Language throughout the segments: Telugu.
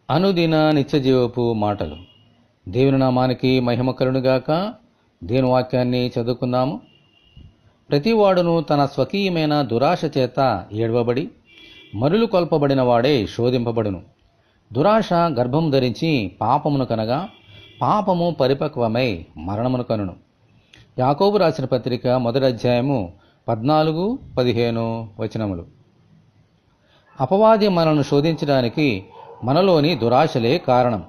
అనుదిన నిత్యజీవపు మాటలు. దేవుని నామానికి మహిమ కలుగునుగాక. దేవుని వాక్యాన్ని చదువుకుందాము. ప్రతివాడును తన స్వకీయమైన దురాశ చేత ఏడవబడి మరులు కొల్పబడిన వాడే శోధింపబడును. దురాశ గర్భం ధరించి పాపమును కనగా పాపము పరిపక్వమై మరణమును కనును. యాకోబు రాసిన పత్రిక 1వ అధ్యాయము 14-15 వచనములు. అపవాది మనల్ని శోధించడానికి మనలోని దురాశలే కారణం.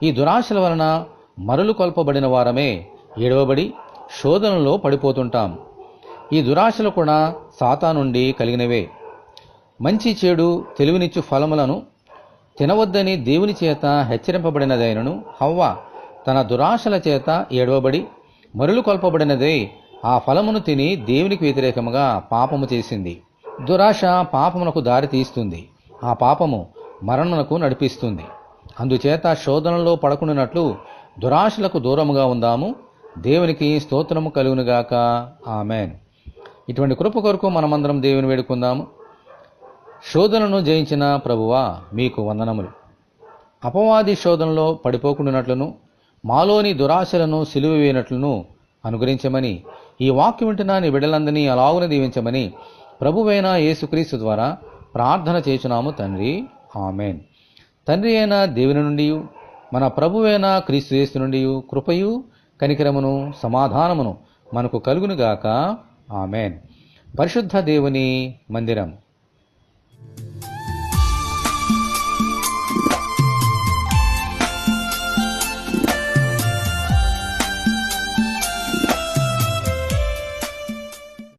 ఈ దురాశల వలన మరులు కొల్పబడిన వారమే ఏడవబడి శోధనలో పడిపోతుంటాం. ఈ దురాశలు కూడా సాతానుండి కలిగినవే. మంచి చెడు తెలివినిచ్చు ఫలములను తినవద్దని దేవుని చేత హెచ్చరింపబడినదైనను హవ్వ తన దురాశల చేత ఏడవబడి మరులు కొల్పబడినదే ఆ ఫలమును తిని దేవునికి వ్యతిరేకముగా పాపము చేసింది. దురాశ పాపమునకు దారి తీస్తుంది. ఆ పాపము మరణమునకు నడిపిస్తుంది. అందుచేత శోధనలో పడకుండానట్లు దురాశలకు దూరముగా ఉందాము. దేవునికి స్తోత్రము కలుగునుగాక. ఆమెన్. ఇటువంటి కృప కొరకు మనమందరం దేవుని వేడుకుందాము. శోధనను జయించిన ప్రభువా మీకు వందనములు. అపవాది శోధనలో పడిపోకుండానట్లును మాలోని దురాశలను సిలువ వేయనట్లును అనుగ్రహించమని, ఈ వాక్యం వింటున్న నీ బిడ్డలందరినీ అలాగున దీవించమని ప్రభువైన యేసుక్రీస్తు ద్వారా ప్రార్థన చేయుచున్నాము తండ్రి. ఆమెన్. తండ్రి అయిన దేవుని నుండి మన ప్రభువైన క్రీస్తు యేసు నుండి కృపయు కనికరమును సమాధానమును మనకు కలుగునుగాక. ఆమెన్. పరిశుద్ధ దేవుని మందిరం.